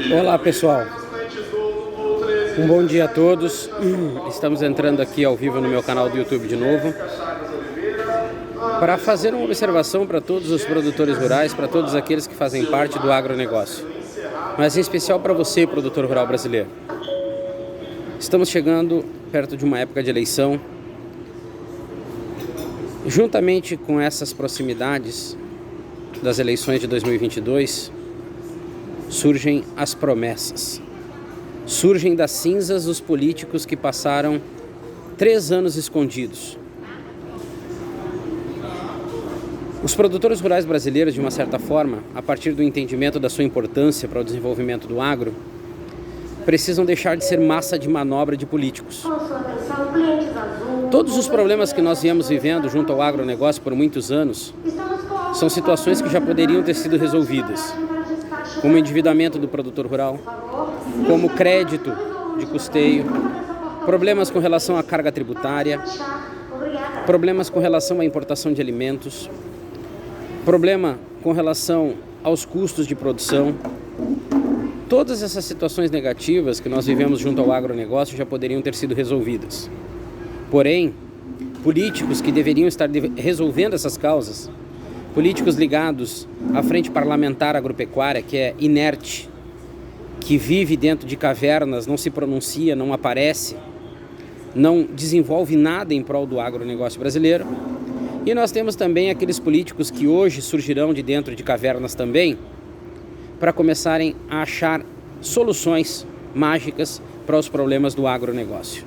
Olá pessoal, um bom dia a todos. Estamos entrando aqui ao vivo no meu canal do YouTube de novo para fazer uma observação para todos os produtores rurais, para todos aqueles que fazem parte do agronegócio, mas em especial para você, produtor rural brasileiro. Estamos chegando perto de uma época de eleição. Juntamente com essas proximidades das eleições de 2022, surgem as promessas. Surgem das cinzas os políticos que passaram 3 anos escondidos. Os produtores rurais brasileiros, de uma certa forma, a partir do entendimento da sua importância para o desenvolvimento do agro, precisam deixar de ser massa de manobra de políticos. Todos os problemas que nós viemos vivendo junto ao agronegócio por muitos anos são situações que já poderiam ter sido resolvidas, como o endividamento do produtor rural, como crédito de custeio, problemas com relação à carga tributária, problemas com relação à importação de alimentos, problema com relação aos custos de produção. Todas essas situações negativas que nós vivemos junto ao agronegócio já poderiam ter sido resolvidas. Porém, políticos que deveriam estar resolvendo essas causas, políticos ligados à frente parlamentar agropecuária, que é inerte, que vive dentro de cavernas, não se pronuncia, não aparece, não desenvolve nada em prol do agronegócio brasileiro. E nós temos também aqueles políticos que hoje surgirão de dentro de cavernas também, para começarem a achar soluções mágicas para os problemas do agronegócio.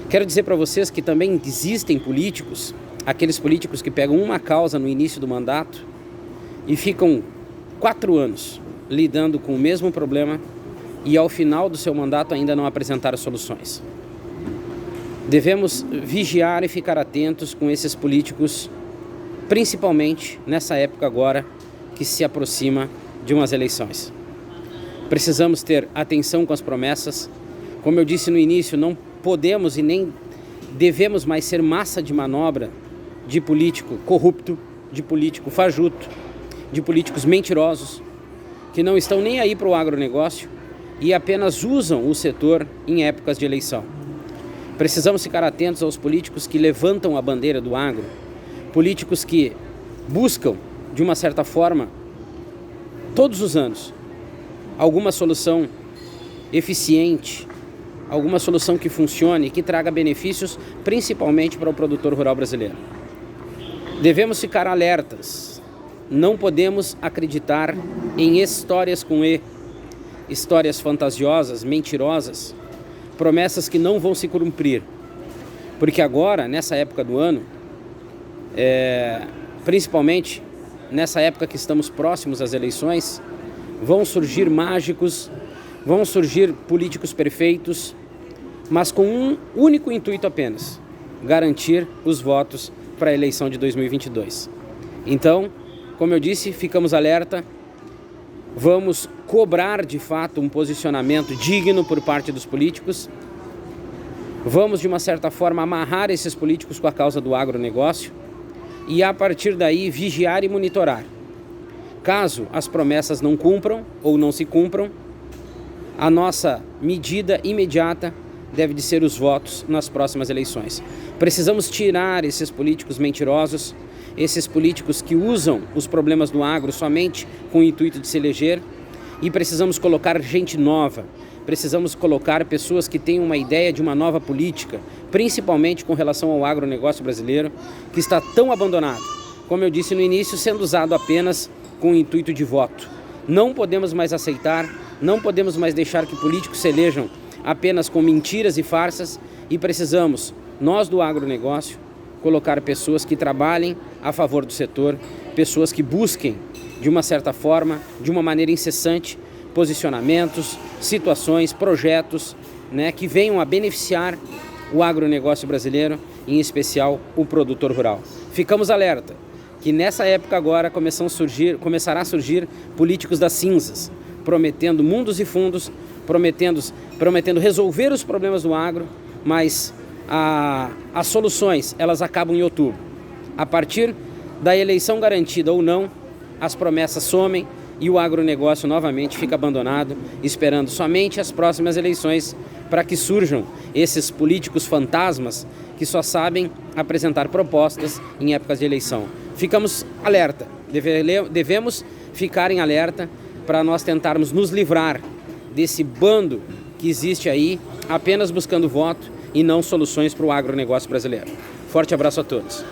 Quero dizer para vocês que também existem políticos, aqueles políticos que pegam uma causa no início do mandato e ficam 4 anos lidando com o mesmo problema e ao final do seu mandato ainda não apresentaram soluções. Devemos vigiar e ficar atentos com esses políticos, principalmente nessa época agora que se aproxima de umas eleições. Precisamos ter atenção com as promessas. Como eu disse no início, não podemos e nem devemos mais ser massa de manobra de político corrupto, de político fajuto, de políticos mentirosos, que não estão nem aí para o agronegócio e apenas usam o setor em épocas de eleição. Precisamos ficar atentos aos políticos que levantam a bandeira do agro, políticos que buscam, de uma certa forma, todos os anos, alguma solução eficiente, alguma solução que funcione, que traga benefícios, principalmente para o produtor rural brasileiro. Devemos ficar alertas. Não podemos acreditar em histórias com E, histórias fantasiosas, mentirosas, promessas que não vão se cumprir. Porque agora, nessa época do ano, principalmente nessa época que estamos próximos às eleições, vão surgir mágicos, vão surgir políticos perfeitos, mas com um único intuito apenas: garantir os votos para a eleição de 2022. Então, como eu disse, ficamos alerta, vamos cobrar de fato um posicionamento digno por parte dos políticos, vamos de uma certa forma amarrar esses políticos com a causa do agronegócio e a partir daí vigiar e monitorar. Caso as promessas não cumpram ou não se cumpram, a nossa medida imediata deve de ser os votos nas próximas eleições. Precisamos tirar esses políticos mentirosos, esses políticos que usam os problemas do agro somente com o intuito de se eleger, e precisamos colocar gente nova, precisamos colocar pessoas que tenham uma ideia de uma nova política, principalmente com relação ao agronegócio brasileiro, que está tão abandonado, como eu disse no início, sendo usado apenas com o intuito de voto. Não podemos mais aceitar, não podemos mais deixar que políticos se elejam apenas com mentiras e farsas, e precisamos, nós do agronegócio, colocar pessoas que trabalhem a favor do setor, pessoas que busquem, de uma certa forma, de uma maneira incessante, posicionamentos, situações, projetos, que venham a beneficiar o agronegócio brasileiro, em especial o produtor rural. Ficamos alerta que nessa época agora começará a surgir políticos das cinzas, prometendo mundos e fundos, prometendo resolver os problemas do agro, mas as soluções elas acabam em outubro. A partir da eleição garantida ou não, as promessas somem e o agronegócio novamente fica abandonado, esperando somente as próximas eleições para que surjam esses políticos fantasmas que só sabem apresentar propostas em épocas de eleição. Ficamos alerta, devemos ficar em alerta para nós tentarmos nos livrar desse bando que existe aí, apenas buscando voto e não soluções para o agronegócio brasileiro. Forte abraço a todos.